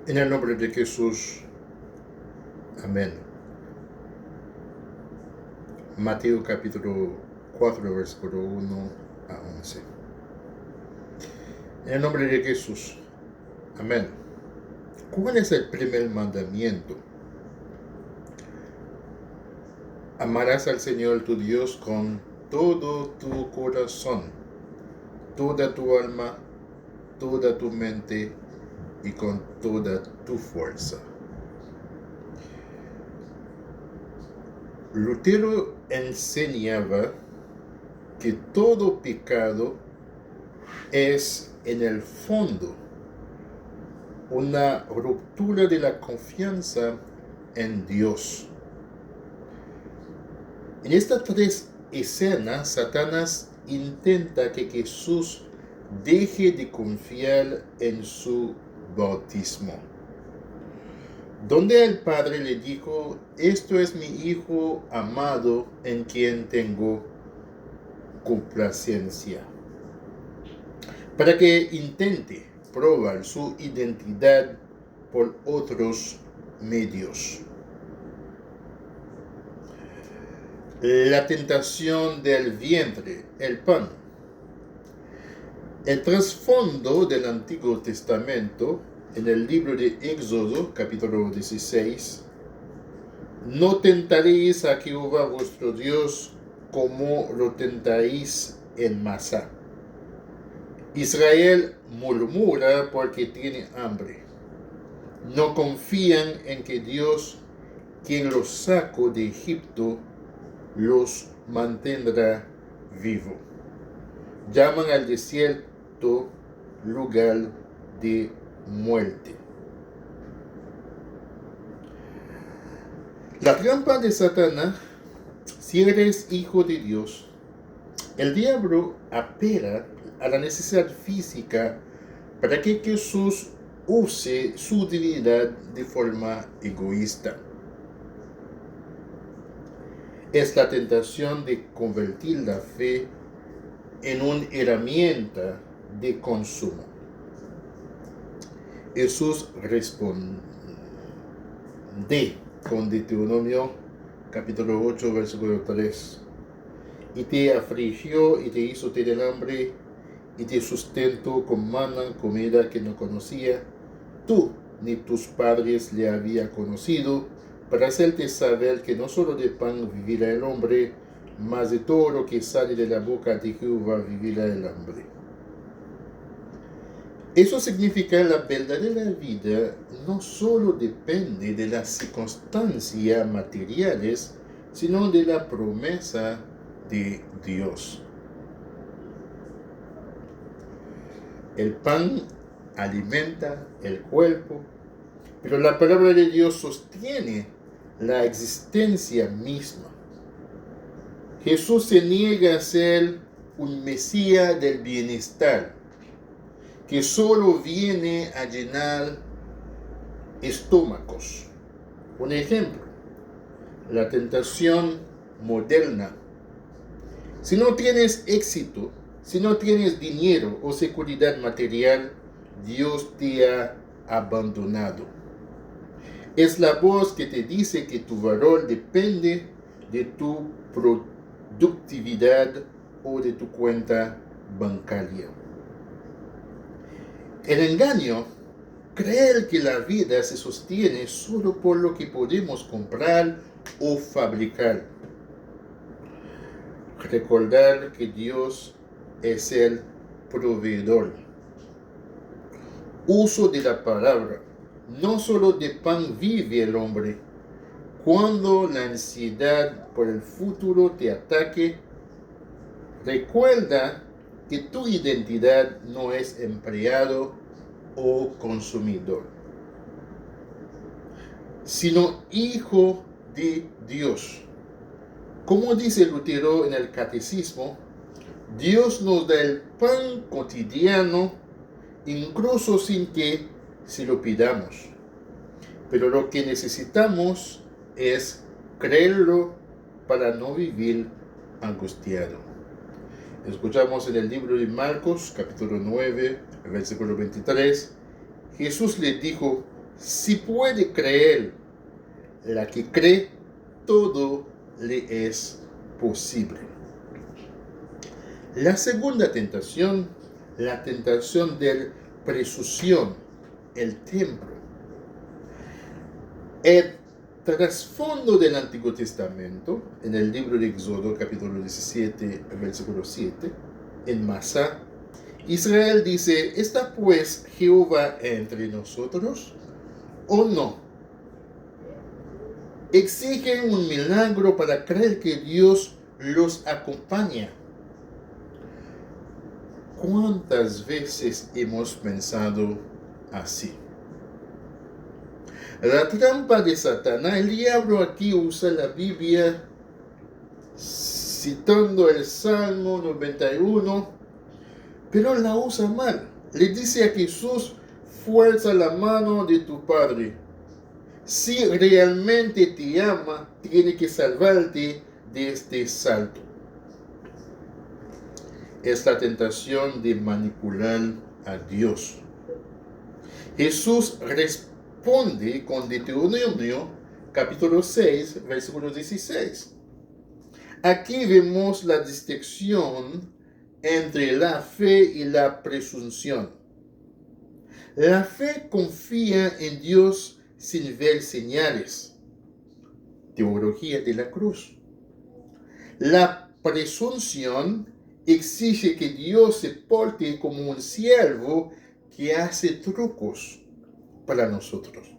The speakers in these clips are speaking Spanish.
En el nombre de Jesús, amén. Mateo capítulo 4, versículo 1 a 11. En el nombre de Jesús, amén. ¿Cuál es el primer mandamiento? Amarás al Señor tu Dios con todo tu corazón, toda tu alma, toda tu mente y con toda tu fuerza. Lutero enseñaba que todo pecado es en el fondo una ruptura de la confianza en Dios. En estas tres escenas, Satanás intenta que Jesús deje de confiar en su bautismo, donde el Padre le dijo: esto es mi Hijo amado en quien tengo complacencia, para que intente probar su identidad por otros medios. La tentación del vientre, el pan. El trasfondo del Antiguo Testamento, en el libro de Éxodo, capítulo 16, no tentaréis a Jehová vuestro Dios como lo tentáis en Masá. Israel murmura porque tiene hambre. No confían en que Dios, quien los sacó de Egipto, los mantendrá vivo. Llaman al desierto lugar de muerte. La trampa de Satanás: si eres hijo de Dios, el diablo apela a la necesidad física para que Jesús use su divinidad de forma egoísta. Es la tentación de convertir la fe en una herramienta de consumo. Jesús responde con Deuteronomio capítulo 8, versículo 3. Y te afligió y te hizo tener hambre y te sustentó con maná, comida que no conocía, tú ni tus padres le había conocido, para hacerte saber que no solo de pan vivirá el hombre, mas de todo lo que sale de la boca de Jehová vivirá el hombre. Eso significa que la verdadera vida no solo depende de las circunstancias materiales, sino de la promesa de Dios. El pan alimenta el cuerpo, pero la palabra de Dios sostiene la existencia misma. Jesús se niega a ser un Mesías del bienestar, que solo viene a llenar estómagos. Un ejemplo, la tentación moderna. Si no tienes éxito, si no tienes dinero o seguridad material, Dios te ha abandonado. Es la voz que te dice que tu valor depende de tu productividad o de tu cuenta bancaria. El engaño: creer que la vida se sostiene solo por lo que podemos comprar o fabricar. Recordar que Dios es el proveedor. Uso de la palabra: no solo de pan vive el hombre. Cuando la ansiedad por el futuro te ataque, recuerda que tu identidad no es empleado o consumidor, sino hijo de Dios. Como dice Lutero en el Catecismo, Dios nos da el pan cotidiano, incluso sin que se lo pidamos. Pero lo que necesitamos es creerlo para no vivir angustiado. Escuchamos en el libro de Marcos, capítulo 9, versículo 23. Jesús le dijo: Si puede creer, la que cree, todo le es posible. La segunda tentación, la tentación de presunción, el templo. El trasfondo del Antiguo Testamento, en el libro de Éxodo, capítulo 17, versículo 7, en Masá, Israel dice, ¿está pues Jehová entre nosotros o no? Exigen un milagro para creer que Dios los acompaña. ¿Cuántas veces hemos pensado así? La trampa de Satanás, el diablo aquí usa la Biblia citando el Salmo 91, pero la usa mal. Le dice a Jesús, fuerza la mano de tu Padre. Si realmente te ama, tiene que salvarte de este salto. Es la tentación de manipular a Dios. Jesús responde con Deuteronomio capítulo 6, versículo 16. Aquí vemos la distinción entre la fe y la presunción. La fe confía en Dios sin ver señales. Teología de la cruz. La presunción exige que Dios se porte como un siervo que hace trucos para nosotros.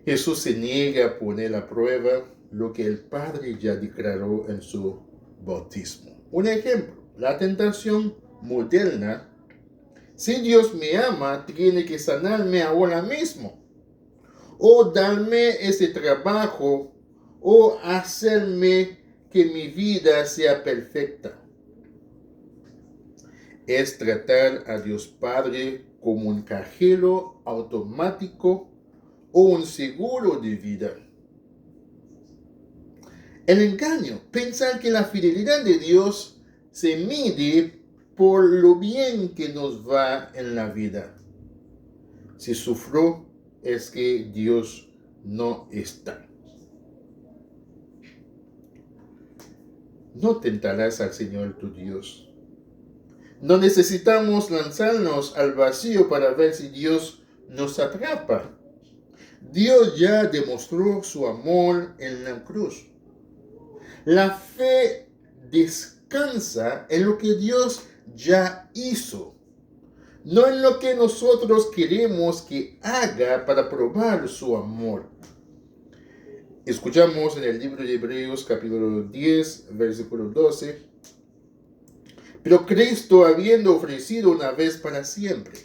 Jesús se niega a poner a prueba lo que el Padre ya declaró en su bautismo. Un ejemplo, la tentación moderna. Si Dios me ama, tiene que sanarme ahora mismo, o darme ese trabajo, o hacerme que mi vida sea perfecta. Es tratar a Dios Padre como un cajero automático o un seguro de vida. El engaño, pensar que la fidelidad de Dios se mide por lo bien que nos va en la vida. Si sufro, es que Dios no está. No tentarás al Señor tu Dios. No necesitamos lanzarnos al vacío para ver si Dios nos atrapa. Dios ya demostró su amor en la cruz. La fe descansa en lo que Dios ya hizo, no en lo que nosotros queremos que haga para probar su amor. Escuchamos en el libro de Hebreos capítulo 10, versículo 12. Pero Cristo, habiendo ofrecido una vez para siempre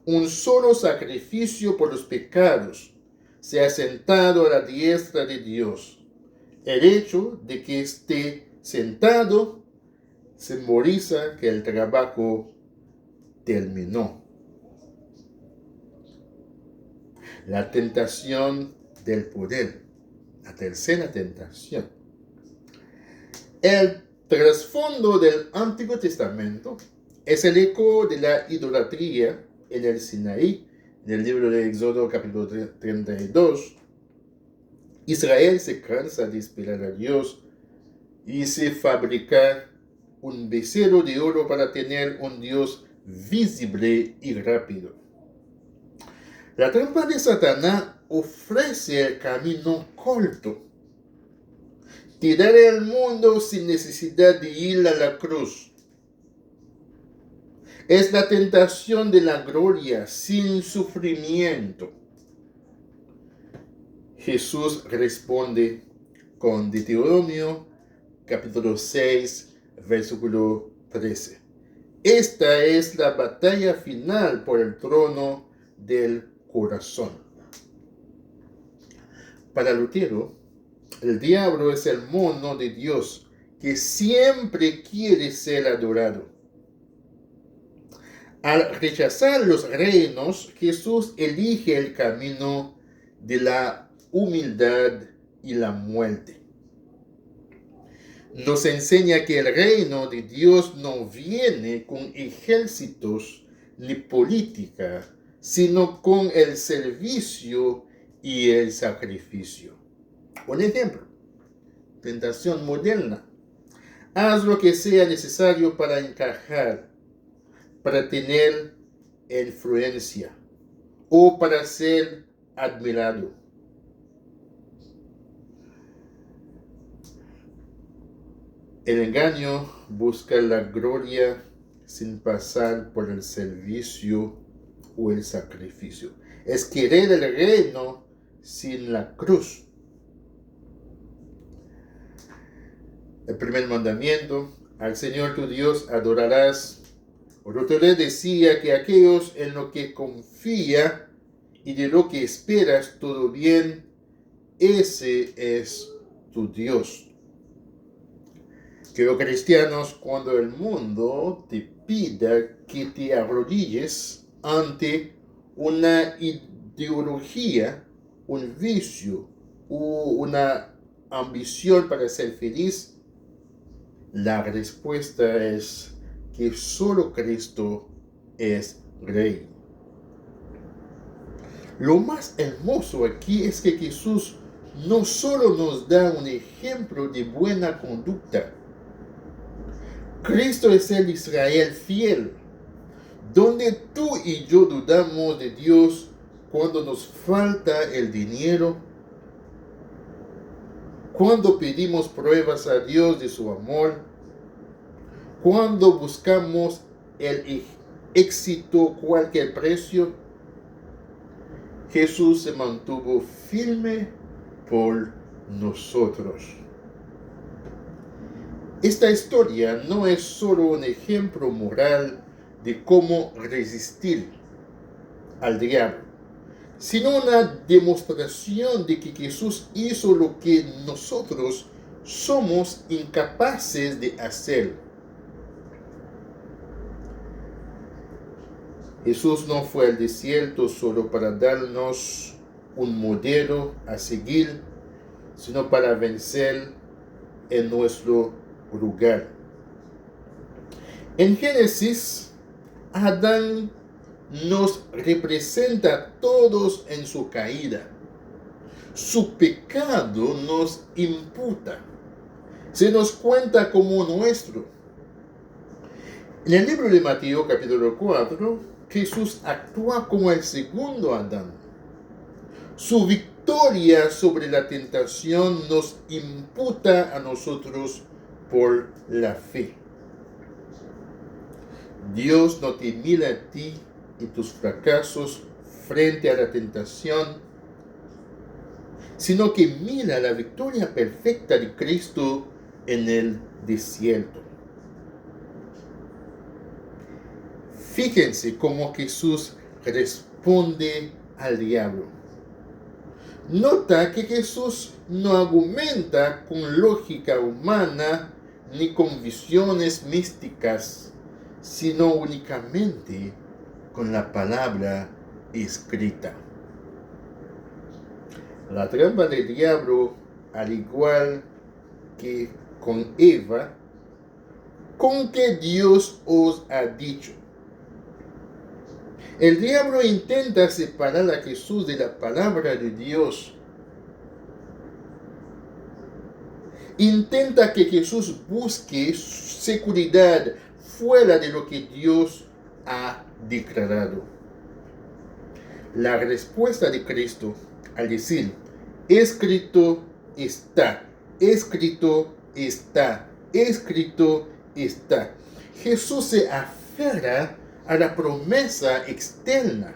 un solo sacrificio por los pecados, se ha sentado a la diestra de Dios. El hecho de que esté sentado simboliza que el trabajo terminó. La tentación del poder. La tercera tentación. El trasfondo del Antiguo Testamento es el eco de la idolatría en el Sinaí, en el libro de Éxodo capítulo 32. Israel se cansa de esperar a Dios y se fabrica un becerro de oro para tener un Dios visible y rápido. La trampa de Satanás ofrece el camino corto. Tirar el mundo sin necesidad de ir a la cruz. Es la tentación de la gloria sin sufrimiento. Jesús responde con Deuteronomio capítulo 6, versículo 13. Esta es la batalla final por el trono del corazón. Para Lutero, el diablo es el mono de Dios que siempre quiere ser adorado. Al rechazar los reinos, Jesús elige el camino de la humildad y la muerte. Nos enseña que el reino de Dios no viene con ejércitos ni política, sino con el servicio y el sacrificio. Un ejemplo, tentación moderna. Haz lo que sea necesario para encajar, para tener influencia o para ser admirado. El engaño busca la gloria sin pasar por el servicio o el sacrificio. Es querer el reino sin la cruz. El primer mandamiento, al Señor tu Dios adorarás. Aristóteles decía que aquellos en lo que confía y de lo que esperas todo bien, ese es tu Dios. Que los cristianos, cuando el mundo te pida que te arrodilles ante una ideología, un vicio o una ambición para ser feliz, la respuesta es que solo Cristo es Rey. Lo más hermoso aquí es que Jesús no solo nos da un ejemplo de buena conducta. Cristo es el Israel fiel, donde tú y yo dudamos de Dios cuando nos falta el dinero, cuando pedimos pruebas a Dios de su amor, cuando buscamos el éxito a cualquier precio. Jesús se mantuvo firme por nosotros. Esta historia no es solo un ejemplo moral de cómo resistir al diablo, sino una demostración de que Jesús hizo lo que nosotros somos incapaces de hacer. Jesús no fue al desierto solo para darnos un modelo a seguir, sino para vencer en nuestro lugar. En Génesis, Adán nos representa a todos en su caída. Su pecado nos imputa, se nos cuenta como nuestro. En el libro de Mateo capítulo 4, Jesús actúa como el segundo Adán. Su victoria sobre la tentación nos imputa a nosotros por la fe. Dios no te mira a ti y tus fracasos frente a la tentación, sino que mira la victoria perfecta de Cristo en el desierto. Fíjense cómo Jesús responde al diablo. Nota que Jesús no argumenta con lógica humana ni con visiones místicas, sino únicamente con la palabra escrita. La trampa del diablo, al igual que con Eva, con que Dios os ha dicho. El diablo intenta separar a Jesús de la palabra de Dios. Intenta que Jesús busque seguridad fuera de lo que Dios ha declarado. La respuesta de Cristo al decir, escrito está, escrito está, escrito está. Jesús se aferra a la promesa externa.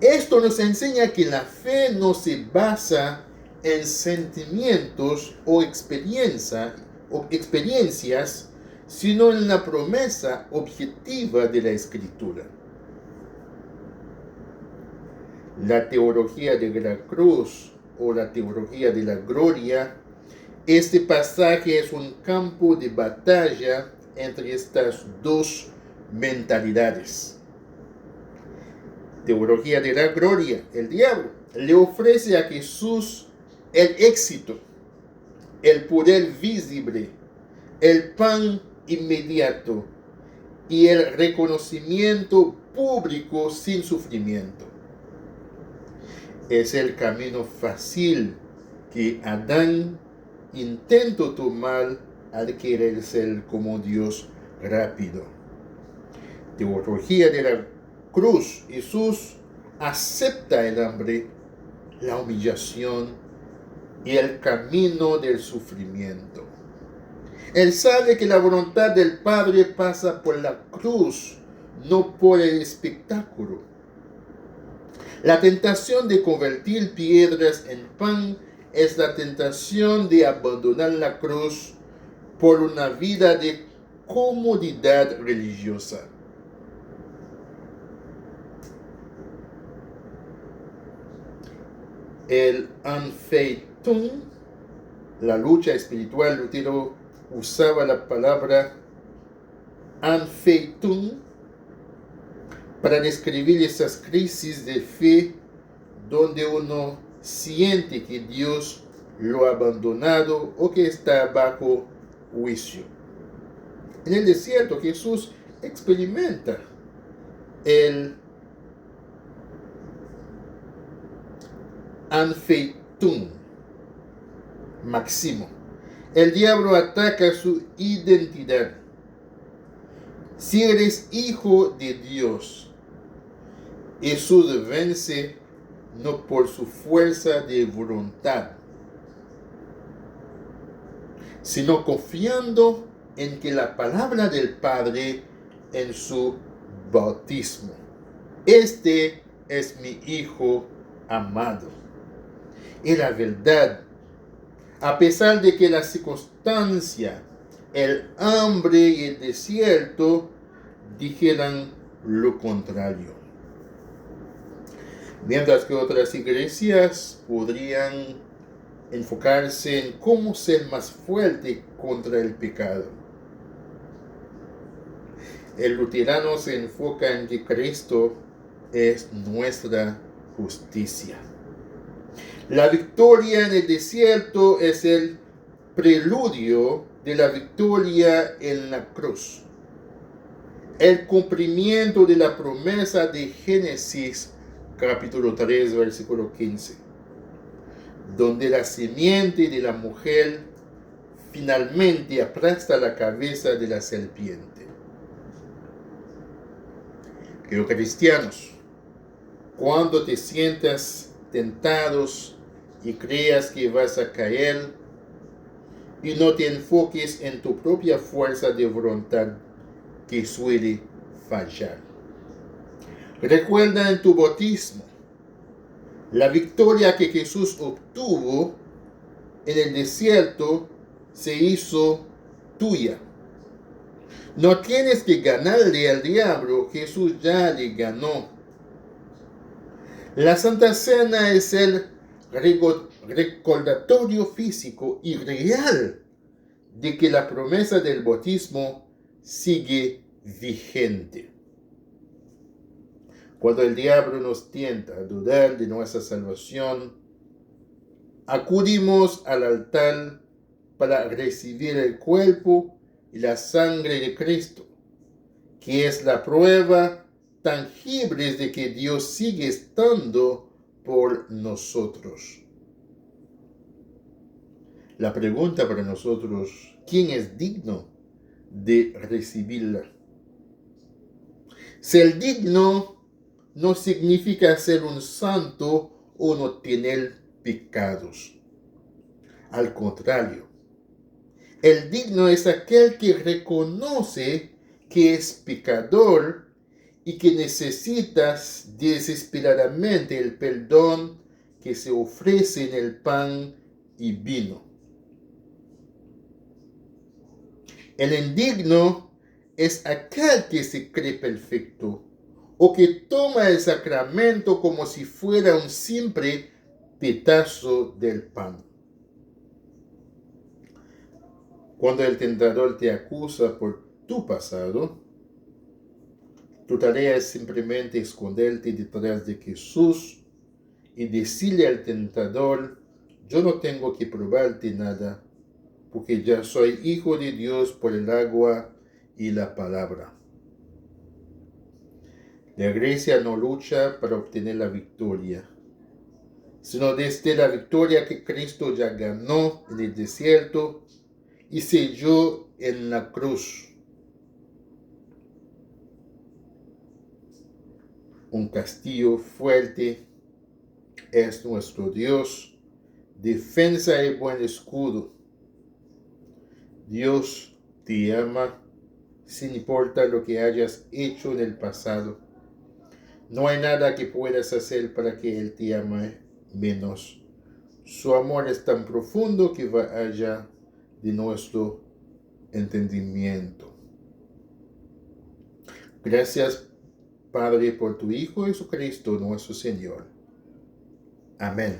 Esto nos enseña que la fe no se basa en sentimientos o experiencias, sino en la promesa objetiva de la Escritura. La teología de la cruz o la teología de la gloria, este pasaje es un campo de batalla entre estas dos mentalidades. Teología de la gloria, el diablo le ofrece a Jesús el éxito, el poder visible, el pan inmediato y el reconocimiento público sin sufrimiento. Es el camino fácil que Adán intentó tomar al querer ser como Dios rápido. Teología de la cruz. Jesús acepta el hambre, la humillación y el camino del sufrimiento. Él sabe que la voluntad del Padre pasa por la cruz, no por el espectáculo. La tentación de convertir piedras en pan es la tentación de abandonar la cruz por una vida de comodidad religiosa. El Anfechtung, la lucha espiritual, Lutero usaba la palabra Anfechtung para describir esas crisis de fe donde uno siente que Dios lo ha abandonado o que está bajo juicio. En el desierto Jesús experimenta el Anfechtung máximo. El diablo ataca su identidad. Si eres hijo de Dios, Jesús vence no por su fuerza de voluntad, sino confiando en que la palabra del Padre en su bautismo. Este es mi Hijo amado. Y la verdad, a pesar de que la circunstancia, el hambre y el desierto dijeran lo contrario. Mientras que otras iglesias podrían enfocarse en cómo ser más fuerte contra el pecado. El luterano se enfoca en que Cristo es nuestra justicia. La victoria en el desierto es el preludio de la victoria en la cruz. El cumplimiento de la promesa de Génesis capítulo 3, versículo 15, donde la simiente de la mujer finalmente aplasta la cabeza de la serpiente. Queridos cristianos, cuando te sientas tentados y creas que vas a caer, y no te enfoques en tu propia fuerza de voluntad que suele fallar. Recuerda en tu bautismo la victoria que Jesús obtuvo en el desierto se hizo tuya. No tienes que ganarle al diablo, Jesús ya le ganó. La Santa Cena es el recordatorio físico y real de que la promesa del bautismo sigue vigente. Cuando el diablo nos tienta a dudar de nuestra salvación, acudimos al altar para recibir el cuerpo y la sangre de Cristo, que es la prueba tangible de que Dios sigue estando por nosotros. La pregunta para nosotros, ¿quién es digno de recibirla? Ser digno no significa ser un santo o no tener pecados. Al contrario, el digno es aquel que reconoce que es pecador y que necesitas desesperadamente el perdón que se ofrece en el pan y vino. El indigno es aquel que se cree perfecto o que toma el sacramento como si fuera un simple pedazo del pan. Cuando el tentador te acusa por tu pasado, tu tarea es simplemente esconderte detrás de Jesús y decirle al tentador: yo no tengo que probarte nada, porque ya soy hijo de Dios por el agua y la palabra. La iglesia no lucha para obtener la victoria, sino desde la victoria que Cristo ya ganó en el desierto y selló en la cruz. Un castillo fuerte es nuestro Dios, defensa y buen escudo. Dios te ama sin importar lo que hayas hecho en el pasado. No hay nada que puedas hacer para que Él te ame menos. Su amor es tan profundo que va allá de nuestro entendimiento. Gracias, Padre, por tu Hijo Jesucristo, nuestro Señor. Amén.